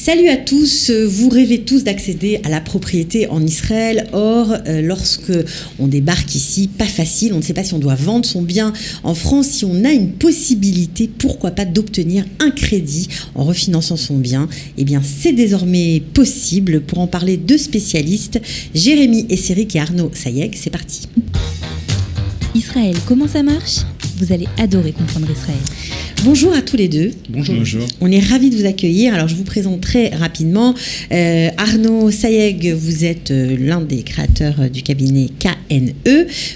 Salut à tous, vous rêvez tous d'accéder à la propriété en Israël. Or, lorsque on débarque ici, pas facile, on ne sait pas si on doit vendre son bien en France, si on a une possibilité, pourquoi pas, d'obtenir un crédit en refinançant son bien. Eh bien, c'est désormais possible. Pour en parler, deux spécialistes, Jérémy Esséric et Arnaud Sayeg. C'est parti. Israël, comment ça marche ? Vous allez adorer comprendre Israël. Bonjour à tous les deux. Bonjour. On est ravis de vous accueillir. Alors, je vous présente très rapidement. Arnaud Sayeg, vous êtes l'un des créateurs du cabinet KNE,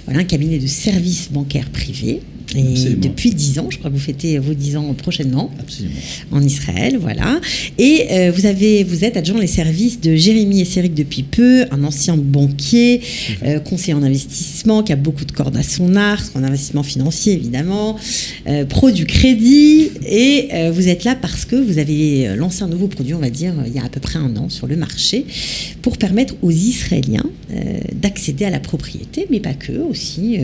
voilà, un cabinet de services bancaires privés. Et Absolument. depuis 10 ans, je crois que vous fêtez vos 10 ans prochainement. Absolument. En Israël, voilà. Et vous êtes adjoint les services de Jérémy Esséric depuis peu, un ancien banquier, conseiller en investissement, qui a beaucoup de cordes à son arc, en investissement financier évidemment, pro du crédit. Et vous êtes là parce que vous avez lancé un nouveau produit, on va dire, il y a à peu près un an sur le marché, pour permettre aux Israéliens d'accéder à la propriété, mais pas que, aussi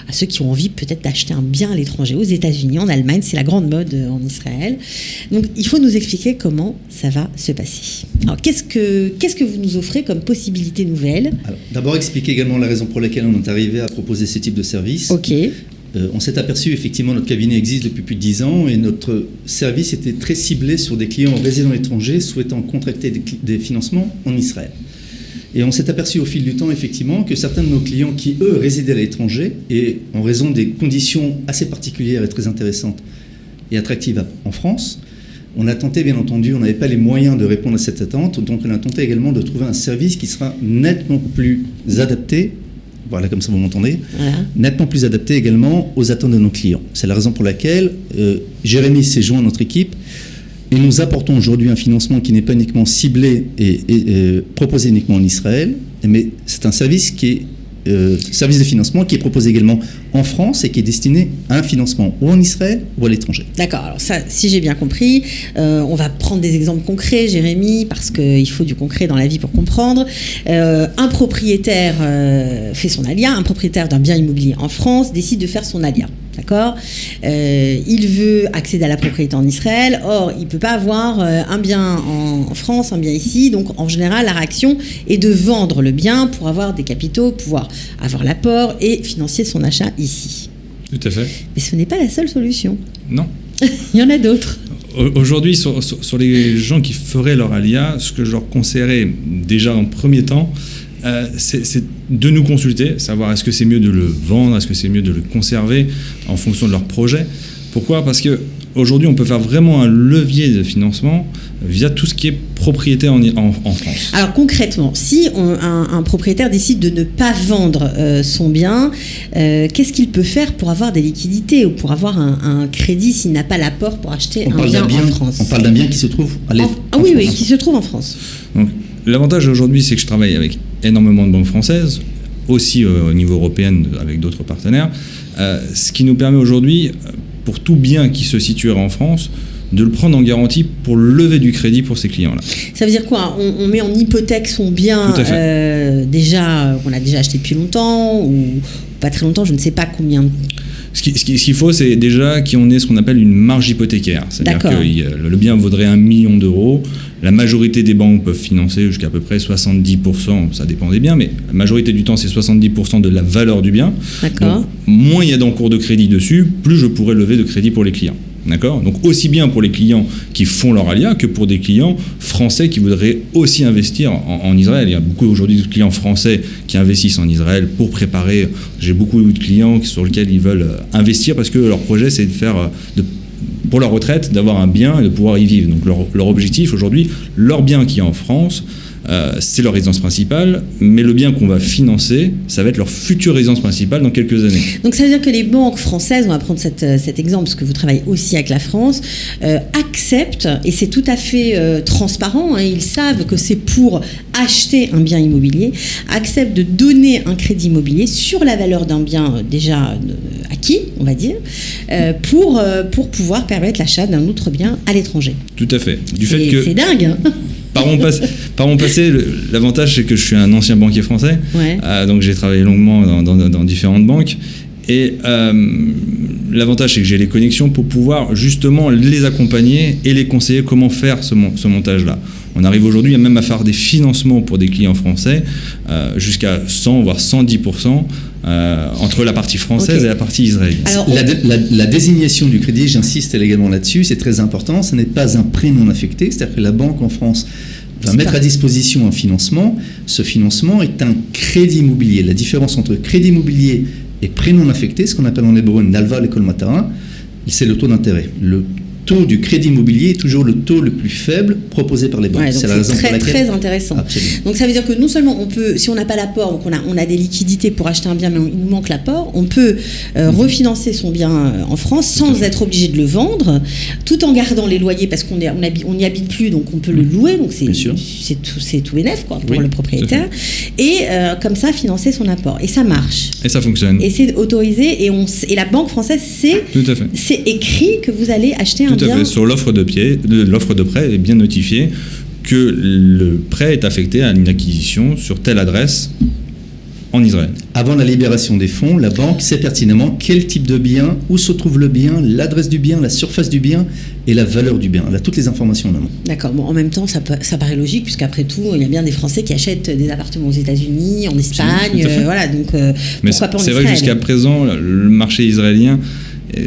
à ceux qui ont envie peut-être d'acheter un bien à l'étranger, aux États-Unis, en Allemagne, c'est la grande mode en Israël. Donc, il faut nous expliquer comment ça va se passer. Alors, qu'est-ce que vous nous offrez comme possibilité nouvelle ? Alors, d'abord, expliquer également la raison pour laquelle on est arrivé à proposer ce type de service. Ok. On s'est aperçu, effectivement, notre cabinet existe depuis plus de 10 ans et notre service était très ciblé sur des clients résidents étrangers souhaitant contracter des financements en Israël. Et on s'est aperçu au fil du temps, effectivement, que certains de nos clients qui, eux, résidaient à l'étranger, et en raison des conditions assez particulières et très intéressantes et attractives en France, on a tenté, bien entendu, on n'avait pas les moyens de répondre à cette attente, donc on a tenté également de trouver un service qui sera nettement plus adapté, voilà, comme ça vous m'entendez, Voilà. nettement plus adapté également aux attentes de nos clients. C'est la raison pour laquelle Jérémy s'est joint à notre équipe. Et nous apportons aujourd'hui un financement qui n'est pas uniquement ciblé et proposé uniquement en Israël, mais c'est un service qui est service de financement qui est proposé également en France et qui est destiné à un financement ou en Israël ou à l'étranger. D'accord, alors ça, si j'ai bien compris, on va prendre des exemples concrets, Jérémy, parce qu'il faut du concret dans la vie pour comprendre. Un propriétaire fait son alia, un propriétaire d'un bien immobilier en France décide de faire son alia. D'accord ? Il veut accéder à la propriété en Israël. Or, il ne peut pas avoir un bien en France, un bien ici. Donc, en général, la réaction est de vendre le bien pour avoir des capitaux, pouvoir avoir l'apport et financer son achat ici. Tout à fait. Mais ce n'est pas la seule solution. Non. Il y en a d'autres. Aujourd'hui, sur les gens qui feraient leur alia, ce que je leur conseillerais déjà en premier temps, c'est de nous consulter, savoir est-ce que c'est mieux de le vendre, est-ce que c'est mieux de le conserver en fonction de leur projet. Pourquoi ? Parce qu'aujourd'hui, on peut faire vraiment un levier de financement via tout ce qui est propriété en France. Alors concrètement, si un propriétaire décide de ne pas vendre son bien, qu'est-ce qu'il peut faire pour avoir des liquidités ou pour avoir un crédit s'il n'a pas l'apport pour acheter un bien en France ? On parle d'un bien qui se trouve en oui, France. oui, qui se trouve en France. Donc, l'avantage aujourd'hui, c'est que je travaille avec énormément de banques françaises, aussi au niveau européen avec d'autres partenaires, ce qui nous permet aujourd'hui, pour tout bien qui se situerait en France, de le prendre en garantie pour lever du crédit pour ces clients-là. Ça veut dire quoi ? On met en hypothèque son bien déjà, qu'on a déjà acheté depuis longtemps ou pas très longtemps, je ne sais pas combien. Ce qu'il faut, c'est déjà qu'on ait ce qu'on appelle une marge hypothécaire. C'est-à-dire D'accord. que le bien vaudrait 1 million d'euros. La majorité des banques peuvent financer jusqu'à peu près 70%, ça dépend des biens, mais la majorité du temps, c'est 70% de la valeur du bien. D'accord. Donc, moins il y a d'encours de crédit dessus, plus je pourrais lever de crédit pour les clients. D'accord ? Donc aussi bien pour les clients qui font leur alia que pour des clients français qui voudraient aussi investir en Israël. Il y a beaucoup aujourd'hui de clients français qui investissent en Israël pour préparer. J'ai beaucoup de clients sur lesquels ils veulent investir parce que leur projet c'est de faire pour leur retraite d'avoir un bien et de pouvoir y vivre. Donc leur objectif aujourd'hui, leur bien qui est en France, c'est leur résidence principale, mais le bien qu'on va financer, ça va être leur future résidence principale dans quelques années. Donc ça veut dire que les banques françaises, on va prendre cet exemple parce que vous travaillez aussi avec la France, acceptent, et c'est tout à fait transparent, hein, ils savent que c'est pour acheter un bien immobilier, acceptent de donner un crédit immobilier sur la valeur d'un bien déjà acquis, on va dire, pour pouvoir permettre l'achat d'un autre bien à l'étranger. Tout à fait. C'est dingue, hein. Par mon passé, l'avantage c'est que je suis un ancien banquier français, Ouais. donc j'ai travaillé longuement dans différentes banques Et l'avantage, c'est que j'ai les connexions pour pouvoir justement les accompagner et les conseiller comment faire ce montage-là. On arrive aujourd'hui même à faire des financements pour des clients français jusqu'à 100 voire 110% entre la partie française et la partie israélienne. Alors, la désignation du crédit, j'insiste également là-dessus, c'est très important. Ce n'est pas un prêt non affecté, c'est-à-dire que la banque en France va mettre à disposition un financement. Ce financement est un crédit immobilier. La différence entre crédit immobilier et prêt non affecté, ce qu'on appelle en hébreu Nalva l'école Matara, c'est le taux d'intérêt. Le taux du crédit immobilier est toujours le taux le plus faible proposé par les banques. Ouais, c'est la raison pour laquelle... très intéressant. Absolument. Donc ça veut dire que non seulement on peut, si on n'a pas l'apport, donc on a des liquidités pour acheter un bien, mais il nous manque l'apport, on peut refinancer son bien en France sans être obligé de le vendre, tout en gardant les loyers parce qu'on n'y habite plus, donc on peut le louer, donc c'est tout bénef quoi, pour le propriétaire, et comme ça financer son apport. Et ça marche. Et ça fonctionne. Et c'est autorisé, et la banque française, c'est écrit que vous allez acheter un bien. Tout à fait. Sur l'offre de prêt est bien notifié que le prêt est affecté à une acquisition sur telle adresse en Israël. Avant la libération des fonds, la banque sait pertinemment quel type de bien, où se trouve le bien, l'adresse du bien, la surface du bien et la valeur du bien. Elle a toutes les informations en amont. D'accord. Bon, en même temps, ça paraît logique, puisqu'après tout, il y a bien des Français qui achètent des appartements aux États-Unis, en Espagne, voilà. Donc, mais pourquoi pas en Israël ? C'est vrai que jusqu'à présent, le marché israélien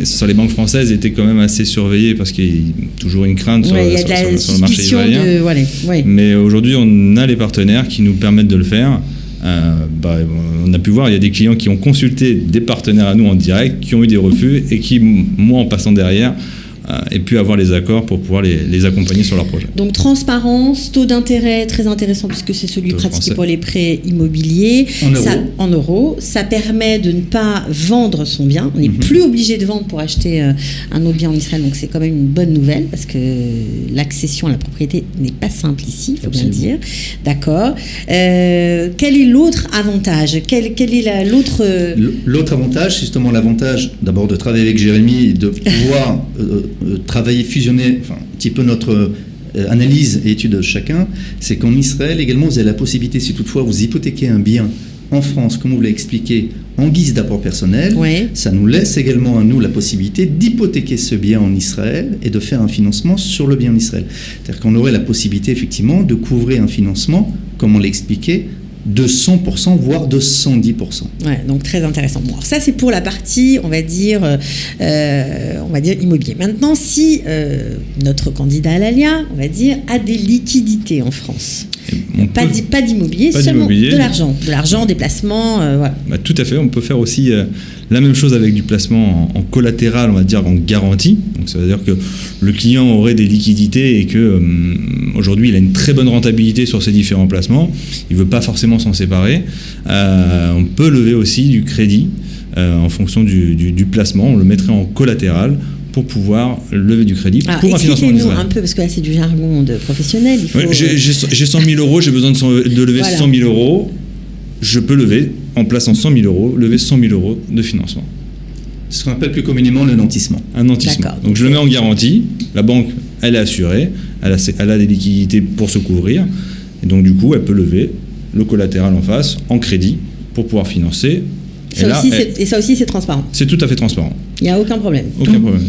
sur les banques françaises était quand même assez surveillé parce qu'il y a toujours une crainte sur le marché israélien. Mais aujourd'hui, on a les partenaires qui nous permettent de le faire. On a pu voir, il y a des clients qui ont consulté des partenaires à nous en direct, qui ont eu des refus et qui, moi, en passant derrière, aient pu avoir les accords pour pouvoir les accompagner sur leur projet. Donc transparence, taux d'intérêt très intéressant puisque c'est celui pratiqué pour les prêts immobiliers en euros. Ça permet de ne pas vendre son bien. On n'est plus obligé de vendre pour acheter un autre bien en Israël, donc c'est quand même une bonne nouvelle parce que l'accession à la propriété n'est pas simple ici, il faut bien le dire. D'accord. Quel est l'autre avantage ? Quel est l'autre... L'autre avantage, c'est justement l'avantage d'abord de travailler avec Jérémy et de pouvoir... travailler, fusionner, un petit peu notre analyse et étude de chacun, c'est qu'en Israël également, vous avez la possibilité, si toutefois vous hypothéquez un bien en France, comme vous l'avez expliqué, en guise d'apport personnel, ça nous laisse également à nous la possibilité d'hypothéquer ce bien en Israël et de faire un financement sur le bien en Israël. C'est-à-dire qu'on aurait la possibilité effectivement de couvrir un financement, comme on l'a expliqué, de 100%, voire de 110%. Ouais, donc très intéressant. Bon, alors ça, c'est pour la partie, on va dire immobilier. Maintenant, si notre candidat à l'ALIA, on va dire, a des liquidités en France, pas d'immobilier, seulement de l'argent, des placements, voilà. Tout à fait, on peut faire aussi la même chose avec du placement en collatéral, on va dire en garantie. Donc ça veut dire que le client aurait des liquidités et que aujourd'hui il a une très bonne rentabilité sur ses différents placements. Il veut pas forcément s'en séparer. On peut lever aussi du crédit en fonction du placement. On le mettrait en collatéral pour pouvoir lever du crédit pour un financement en Israël. Un peu, parce que là c'est du jargon de professionnel. J'ai 100 000 euros, j'ai besoin de lever 100 000 euros. Je peux lever, en plaçant 100 000 euros, lever 100 000 euros de financement. Ce qu'on appelle plus communément le nantissement. Un nantissement. Donc je le mets en garantie, la banque, elle est assurée, elle a des liquidités pour se couvrir, et donc du coup, elle peut lever le collatéral en face, en crédit, pour pouvoir financer. Ça aussi, c'est transparent. C'est tout à fait transparent. Il n'y a aucun problème.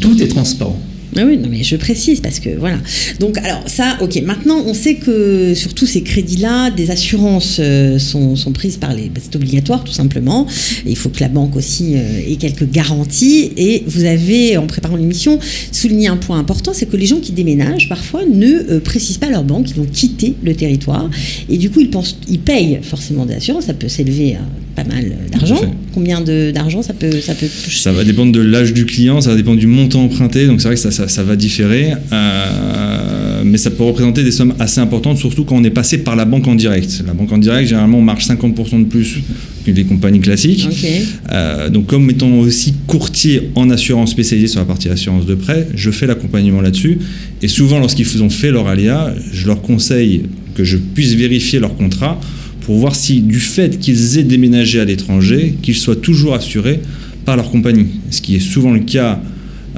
Tout est transparent. Ah oui, non, mais je précise parce que voilà. Donc, alors ça, ok. Maintenant, on sait que sur tous ces crédits-là, des assurances sont prises par les... c'est obligatoire, tout simplement. Et il faut que la banque aussi ait quelques garanties. Et vous avez, en préparant l'émission, souligné un point important, c'est que les gens qui déménagent, parfois, ne précisent pas leur banque. Ils ont quitté le territoire. Et du coup, ils payent forcément des assurances. Ça peut s'élever à pas mal d'argent. Combien d'argent ça peut toucher ? Ça va dépendre de l'âge du client, ça va dépendre du montant emprunté. Donc c'est vrai que ça va différer, mais ça peut représenter des sommes assez importantes, surtout quand on est passé par la banque en direct. La banque en direct, généralement, on marge 50% de plus que les compagnies classiques. Donc comme étant aussi courtier en assurance spécialisé sur la partie assurance de prêt, je fais l'accompagnement là-dessus. Et souvent, lorsqu'ils ont fait leur ALIA, je leur conseille que je puisse vérifier leur contrat pour voir si, du fait qu'ils aient déménagé à l'étranger, qu'ils soient toujours assurés par leur compagnie. Ce qui est souvent le cas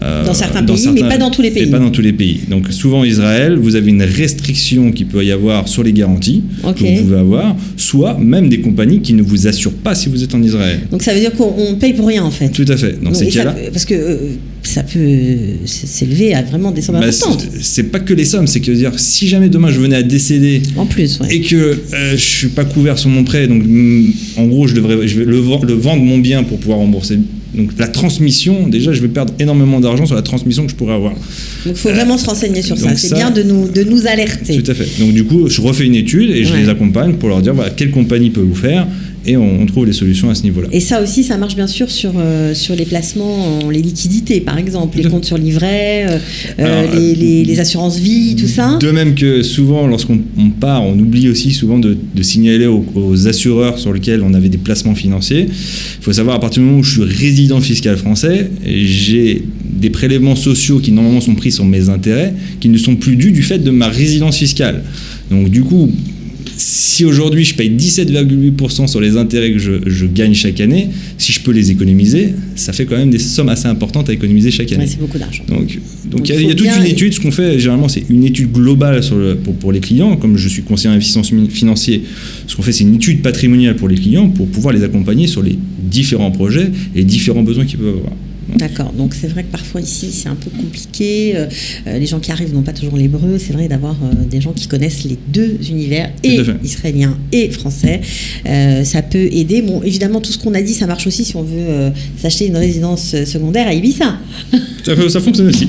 Dans certains pays, mais pas dans tous les pays. Et pas dans tous les pays. Donc souvent Israël, vous avez une restriction qui peut y avoir sur les garanties que vous pouvez avoir, soit même des compagnies qui ne vous assurent pas si vous êtes en Israël. Donc ça veut dire qu'on paye pour rien en fait. Tout à fait. Dans ces cas-là. Parce que ça peut s'élever à vraiment des sommes importantes. C'est pas que les sommes, c'est que dire si jamais demain je venais à décéder en plus, et que je suis pas couvert sur mon prêt, donc en gros je vais le vendre mon bien pour pouvoir rembourser. Donc la transmission, déjà, je vais perdre énormément d'argent sur la transmission que je pourrais avoir. Donc il faut vraiment se renseigner sur ça. C'est bien de nous alerter. Tout à fait. Donc du coup, je refais une étude et je les accompagne pour leur dire voilà, quelle compagnie peut vous faire. Et on trouve les solutions à ce niveau-là. Et ça aussi, ça marche bien sûr sur les placements, les liquidités par exemple, les comptes sur livret, les assurances vie, tout ça. De même que souvent, lorsqu'on part, on oublie aussi souvent de signaler aux assureurs sur lesquels on avait des placements financiers. Il faut savoir, à partir du moment où je suis résident fiscal français, j'ai des prélèvements sociaux qui normalement sont pris sur mes intérêts, qui ne sont plus dus du fait de ma résidence fiscale. Donc du coup, si aujourd'hui je paye 17,8% sur les intérêts que je gagne chaque année, si je peux les économiser, ça fait quand même des sommes assez importantes à économiser chaque année. Ouais, c'est beaucoup d'argent. Donc il y a toute une étude. Ce qu'on fait généralement, c'est une étude globale pour les clients. Comme je suis conseiller en investissement financier, ce qu'on fait, c'est une étude patrimoniale pour les clients pour pouvoir les accompagner sur les différents projets et les différents besoins qu'ils peuvent avoir. D'accord, donc c'est vrai que parfois ici c'est un peu compliqué, les gens qui arrivent n'ont pas toujours l'hébreu, c'est vrai d'avoir des gens qui connaissent les deux univers, et israélien et français, ça peut aider. Bon, évidemment tout ce qu'on a dit ça marche aussi si on veut s'acheter une résidence secondaire à Ibiza. Ça fonctionne aussi.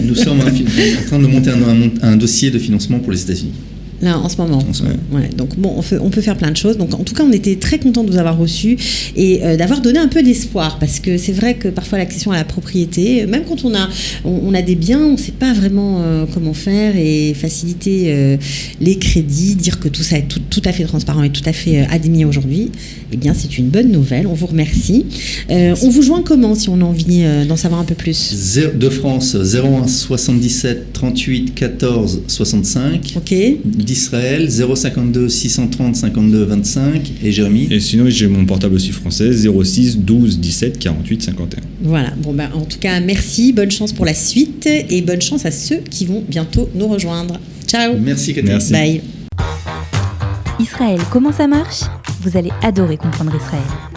Nous sommes en train de monter un dossier de financement pour les États-Unis. Là, en ce moment. Ouais. Donc bon, on peut faire plein de choses. Donc en tout cas, on était très contents de vous avoir reçus et d'avoir donné un peu d'espoir, parce que c'est vrai que parfois l'accession à la propriété, même quand on a des biens, on ne sait pas vraiment comment faire et faciliter les crédits, dire que tout ça est tout à fait transparent et tout à fait admis aujourd'hui. Eh bien, c'est une bonne nouvelle. On vous remercie. On vous joint comment si on a envie d'en savoir un peu plus? De France, 01 77 38 14 65. Ok. D'Israël, 052 630 52 25. Et Jérémy. Et sinon, j'ai mon portable aussi français, 06 12 17 48 51. Voilà. Bon, en tout cas, merci. Bonne chance pour la suite et bonne chance à ceux qui vont bientôt nous rejoindre. Ciao. Merci, Catherine. Merci. Bye. Israël, comment ça marche? Vous allez adorer comprendre Israël.